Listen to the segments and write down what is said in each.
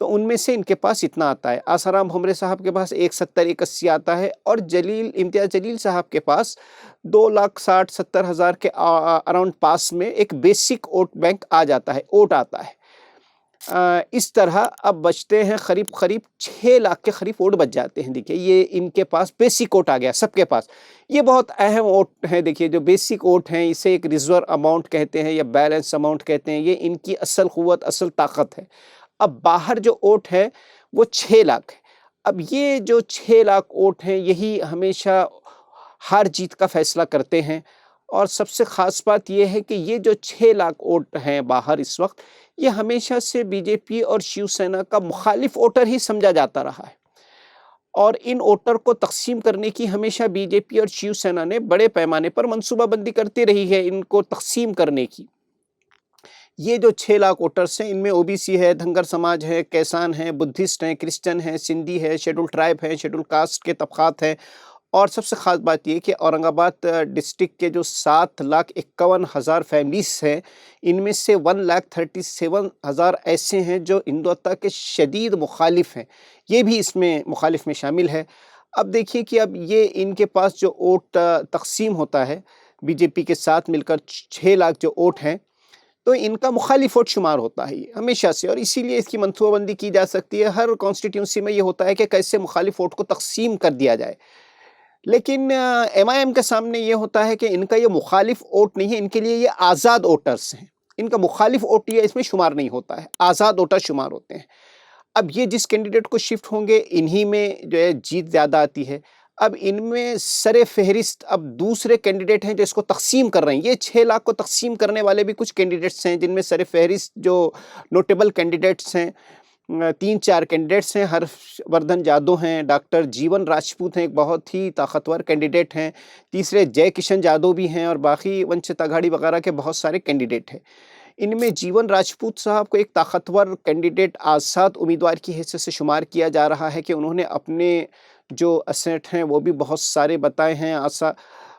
تو ان میں سے ان کے پاس اتنا آتا ہے۔ آسارام بھمرے صاحب کے پاس 170-180 آتا ہے، اور امتیاز جلیل صاحب کے پاس 2,60,70,000 کے اراؤنڈ پاس میں ایک بیسک ووٹ بینک آ جاتا ہے، ووٹ آتا ہے۔ اس طرح اب بچتے ہیں قریب 6 لاکھ کے قریب ووٹ بچ جاتے ہیں۔ دیکھیے یہ ان کے پاس بیسک ووٹ آ گیا سب کے پاس۔ یہ بہت اہم ووٹ ہے، دیکھیے جو بیسک ووٹ ہیں اسے ایک ریزرو اماؤنٹ کہتے ہیں یا بیلنس اماؤنٹ کہتے ہیں، یہ ان کی اصل قوت، اصل طاقت ہے۔ اب باہر جو ووٹ ہے وہ 6 لاکھ ہے۔ اب یہ جو 6 لاکھ ووٹ ہیں یہی ہمیشہ ہار جیت کا فیصلہ کرتے ہیں، اور سب سے خاص بات یہ ہے کہ یہ جو 6 لاکھ ووٹ ہیں باہر اس وقت، یہ ہمیشہ سے بی جے پی اور شیو سینا کا مخالف ووٹر ہی سمجھا جاتا رہا ہے، اور ان ووٹر کو تقسیم کرنے کی ہمیشہ بی جے پی اور شیو سینا نے بڑے پیمانے پر منصوبہ بندی کرتی رہی ہے ان کو تقسیم کرنے کی۔ یہ جو 6 لاکھ ووٹرس ہیں ان میں او بی سی ہے، دھنگر سماج ہے، کیسان ہیں، بدھسٹ ہیں، کرسچن ہیں، سندھی ہے، شیڈول ٹرائب ہے، شیڈول کاسٹ کے طبقات ہیں، اور سب سے خاص بات یہ کہ اورنگ آباد ڈسٹرکٹ کے جو 7,51,000 فیملیز ہیں، ان میں سے 1,37,000 ایسے ہیں جو ہندوتوا کے شدید مخالف ہیں، یہ بھی اس میں مخالف میں شامل ہے۔ اب دیکھیے کہ اب یہ ان کے پاس جو ووٹ تقسیم ہوتا ہے بی جے پی کے ساتھ مل کر 6 لاکھ جو ووٹ ہیں، تو ان کا مخالف ووٹ شمار ہوتا ہے ہمیشہ سے، اور اسی لیے اس کی منصوبہ بندی کی جا سکتی ہے۔ ہر کانسٹیٹیونسی میں یہ ہوتا ہے کہ کیسے مخالف ووٹ کو تقسیم کر دیا جائے، لیکن ایم آئی ایم کے سامنے یہ ہوتا ہے کہ ان کا یہ مخالف ووٹ نہیں ہے، ان کے لیے یہ آزاد ووٹرس ہیں، ان کا مخالف ووٹ یہ اس میں شمار نہیں ہوتا ہے، آزاد ووٹر شمار ہوتے ہیں۔ اب یہ جس کینڈیڈیٹ کو شفٹ ہوں گے انہی میں جو ہے جیت زیادہ آتی ہے۔ اب ان میں سر فہرست اب دوسرے کینڈیڈیٹ ہیں جو اس کو تقسیم کر رہے ہیں، یہ 6 لاکھ کو تقسیم کرنے والے بھی کچھ کینڈیڈیٹس ہیں جن میں سر فہرست جو نوٹیبل کینڈیڈیٹس ہیں، 3-4 کینڈیڈیٹس ہیں۔ ہرش وردھن جادو ہیں، ڈاکٹر جیون راجپوت ہیں، ایک بہت ہی طاقتور کینڈیڈیٹ ہیں، تیسرے جے کشن جادو بھی ہیں، اور باقی ونچت اگاڑی وغیرہ کے بہت سارے کینڈیڈیٹ ہیں۔ ان میں جیون راجپوت صاحب کو ایک طاقتور کینڈیڈیٹ آزاد امیدوار کی حیثیت سے شمار کیا جا رہا ہے کہ انہوں نے اپنے جو اسیٹ ہیں وہ بھی بہت سارے بتائے ہیں،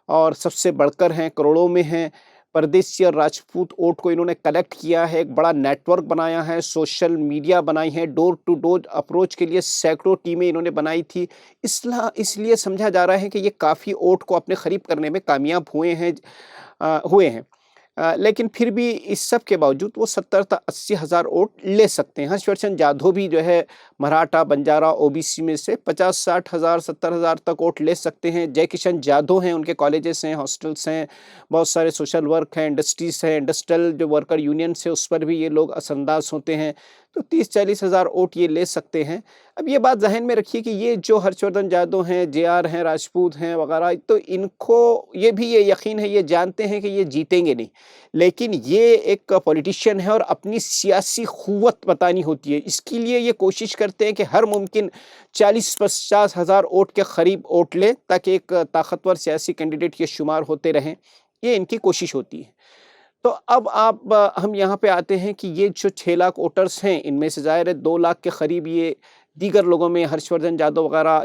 اور سب سے بڑھ کر ہیں، کروڑوں میں ہیں۔ پردیسی اور راجپوت ووٹ کو انہوں نے کلیکٹ کیا ہے، ایک بڑا نیٹ ورک بنایا ہے، سوشل میڈیا بنائی ہے، ڈور ٹو ڈور اپروچ کے لیے سینکڑوں ٹیمیں انہوں نے بنائی تھی۔ اس لیے سمجھا جا رہا ہے کہ یہ کافی ووٹ کو اپنے قریب کرنے میں کامیاب ہوئے ہیں۔ لیکن پھر بھی اس سب کے باوجود وہ 70-80 ہزار ووٹ لے سکتے ہیں۔ ہرش وردھن جادو بھی جو ہے مراٹھا، بنجارا، او بی سی میں سے 50-60 ہزار 70 ہزار تک ووٹ لے سکتے ہیں۔ جے کشن جادو ہیں، ان کے کالجز ہیں، ہاسٹلس ہیں، بہت سارے سوشل ورک ہیں، انڈسٹریز ہیں، انڈسٹریل جو ورکر یونینس ہیں اس پر بھی یہ لوگ اثر انداز ہوتے ہیں، تو 30-40 ہزار ووٹ یہ لے سکتے ہیں۔ اب یہ بات ذہن میں رکھیے کہ یہ جو ہرش وردھن جادو ہیں، جے آر ہیں، راجپوت ہیں وغیرہ، تو ان کو یہ بھی یہ یقین ہے، یہ جانتے ہیں کہ یہ جیتیں گے نہیں، لیکن یہ ایک پولیٹیشین ہے اور اپنی سیاسی قوت بتانی ہوتی ہے، اس کے لیے یہ کوشش کرتے ہیں کہ ہر ممکن 40-50 ہزار ووٹ کے قریب ووٹ لے تاکہ ایک طاقتور سیاسی کینڈیڈیٹ یہ شمار ہوتے رہیں، یہ ان کی کوشش ہوتی ہے۔ تو اب ہم یہاں پہ آتے ہیں کہ یہ جو 6 لاکھ ووٹرس ہیں، ان میں سے ظاہر ہے 2 لاکھ کے قریب یہ دیگر لوگوں میں ہرش وردھن جادو وغیرہ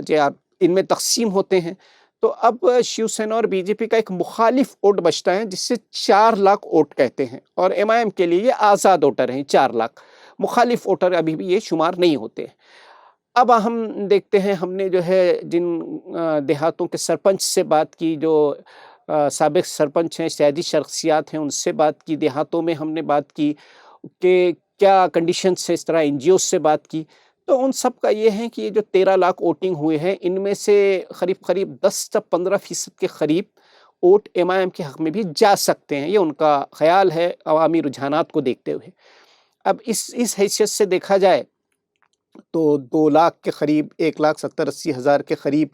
ان میں تقسیم ہوتے ہیں۔ تو اب شیو سینا اور بی جے پی کا ایک مخالف ووٹ بچتا ہے جس سے 4 لاکھ ووٹ کہتے ہیں، اور ایم آئی ایم کے لیے یہ آزاد ووٹر ہیں 4 لاکھ، مخالف ووٹر ابھی بھی یہ شمار نہیں ہوتے۔ اب ہم دیکھتے ہیں، ہم نے جو ہے جن دیہاتوں کے سرپنچ سے بات کی، جو سابق سرپنچ ہیں، سیاسی شخصیات ہیں، ان سے بات کی، دیہاتوں میں ہم نے بات کی کہ کیا کنڈیشنز ہے، اس طرح این جی اوز سے بات کی، تو ان سب کا یہ ہے کہ یہ جو 13 لاکھ ووٹنگ ہوئے ہیں، ان میں سے قریب 10-15% کے قریب ووٹ ایم آئی ایم کے حق میں بھی جا سکتے ہیں، یہ ان کا خیال ہے عوامی رجحانات کو دیکھتے ہوئے۔ اب اس حیثیت سے دیکھا جائے تو 2 لاکھ کے قریب، 1,70,80 ہزار کے قریب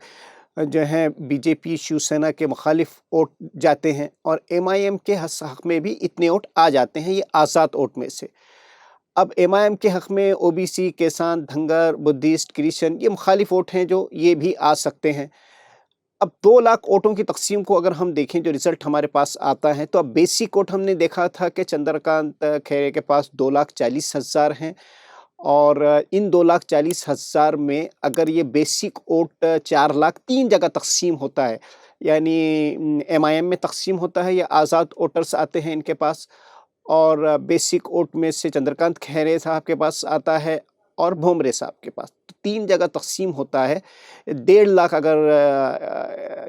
جو ہیں بی جے پی شیو سینا کے مخالف ووٹ جاتے ہیں، اور ایم آئی ایم کے حق میں بھی اتنے ووٹ آ جاتے ہیں، یہ آزاد ووٹ میں سے۔ اب ایم آئی ایم کے حق میں او بی سی، کیسان، دھنگر، بدھسٹ، کرسچن، یہ مخالف ووٹ ہیں جو یہ بھی آ سکتے ہیں۔ اب 2 لاکھ ووٹوں کی تقسیم کو اگر ہم دیکھیں، جو رزلٹ ہمارے پاس آتا ہے، تو اب بیسک ووٹ ہم نے دیکھا تھا کہ چندرکانت کھیرے کے پاس 2,40,000 ہیں، اور ان 2,40,000 میں اگر یہ بیسک ووٹ 4 لاکھ 3 جگہ تقسیم ہوتا ہے، یعنی ایم آئی ایم میں تقسیم ہوتا ہے، یا آزاد ووٹرس آتے ہیں ان کے پاس، اور بیسک ووٹ میں سے چندرکانت کھیرے صاحب کے پاس آتا ہے اور بھومرے صاحب کے پاس. تو 3 جگہ تقسیم ہوتا ہے. 1.5 لاکھ اگر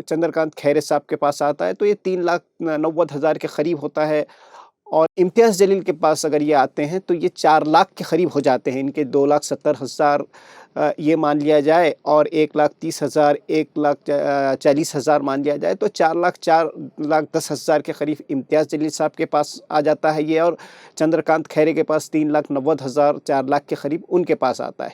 چندرکانت کھیرے صاحب کے پاس آتا ہے تو یہ 3,90,000 کے قریب ہوتا ہے. اور امتیاز جلیل کے پاس اگر یہ آتے ہیں تو یہ 4 لاکھ کے قریب ہو جاتے ہیں. ان کے 2,70,000 یہ مان لیا جائے اور 1,30,000 1,40,000 مان لیا جائے تو 4,10,000 کے قریب امتیاز جلیل صاحب کے پاس آ جاتا ہے یہ. اور چندرکانت کھیرے کے پاس 3,90,000 4 لاکھ کے قریب ان کے پاس آتا ہے.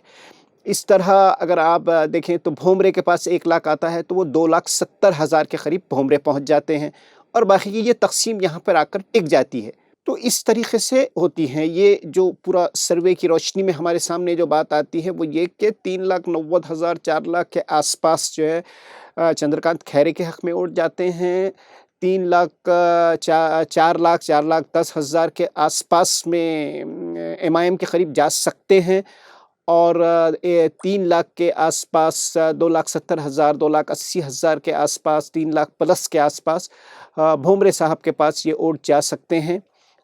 اس طرح اگر آپ دیکھیں تو بھومرے کے پاس 1 لاکھ آتا ہے تو وہ 2,70,000 کے قریب بھومرے پہنچ جاتے ہیں. اور باقی کی یہ تقسیم یہاں پر آ کر ٹک جاتی ہے. تو اس طریقے سے ہوتی ہیں. یہ جو پورا سروے کی روشنی میں ہمارے سامنے جو بات آتی ہے وہ یہ کہ 3,90,000 4 لاکھ کے آس پاس جو ہے چندرکانت کھیرے کے حق میں ووٹ جاتے ہیں. 3 لاکھ 4,10,000 کے آس پاس میں MIM کے قریب جا سکتے ہیں. اور 3 لاکھ کے آس پاس 2,70,000 2,80,000 کے آس پاس 3 لاکھ پلس کے آس پاس بھومرے صاحب کے پاس یہ ووٹ جا سکتے ہیں.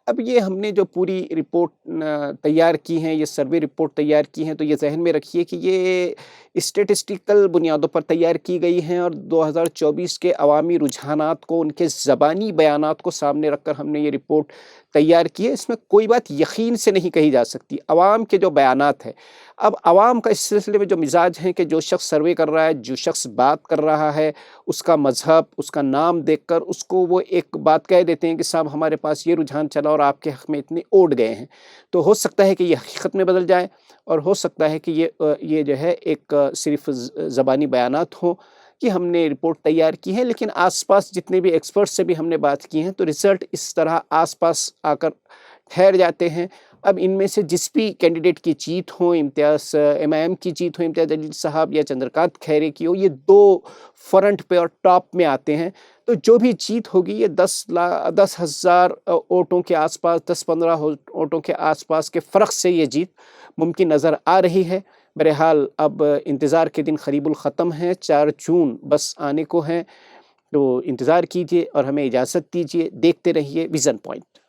اب یہ ہم نے جو پوری رپورٹ تیار کی ہیں، یہ سروے رپورٹ تیار کی ہیں، تو یہ ذہن میں رکھیے کہ یہ اسٹیٹسٹیکل بنیادوں پر تیار کی گئی ہیں اور 2024 کے عوامی رجحانات کو، ان کے زبانی بیانات کو سامنے رکھ کر ہم نے یہ رپورٹ تیار کی ہے. اس میں کوئی بات یقین سے نہیں کہی جا سکتی. عوام کے جو بیانات ہیں، اب عوام کا اس سلسلے میں جو مزاج ہے کہ جو شخص سروے کر رہا ہے، جو شخص بات کر رہا ہے، اس کا مذہب، اس کا نام دیکھ کر اس کو وہ ایک بات کہہ دیتے ہیں کہ صاحب ہمارے پاس یہ رجحان چلا اور آپ کے حق میں اتنے ووٹ گئے ہیں. تو ہو سکتا ہے کہ یہ حقیقت میں بدل جائے اور ہو سکتا ہے کہ یہ جو ہے ایک صرف زبانی بیانات ہوں. کہ ہم نے رپورٹ تیار کی ہے، لیکن آس پاس جتنے بھی ایکسپرٹ سے بھی ہم نے بات کی ہیں تو رزلٹ اس طرح آس پاس آ کر ٹھہر جاتے ہیں. اب ان میں سے جس بھی کینڈیڈیٹ کی جیت ہو، MIM کی جیت ہو، امتیاز جلیل صاحب یا چندرکانت کھیرے کی ہو، یہ 2 فرنٹ پہ اور ٹاپ میں آتے ہیں. تو جو بھی جیت ہوگی یہ 10,000 ووٹوں کے آس پاس، 10-15 ووٹوں کے آس پاس کے فرق سے یہ جیت ممکن نظر آ رہی ہے. بہرحال اب انتظار کے دن قریب الختم ہیں. 4 جون بس آنے کو ہیں. تو انتظار کیجیے اور ہمیں اجازت دیجیے. دیکھتے رہیے ویژن پوائنٹ.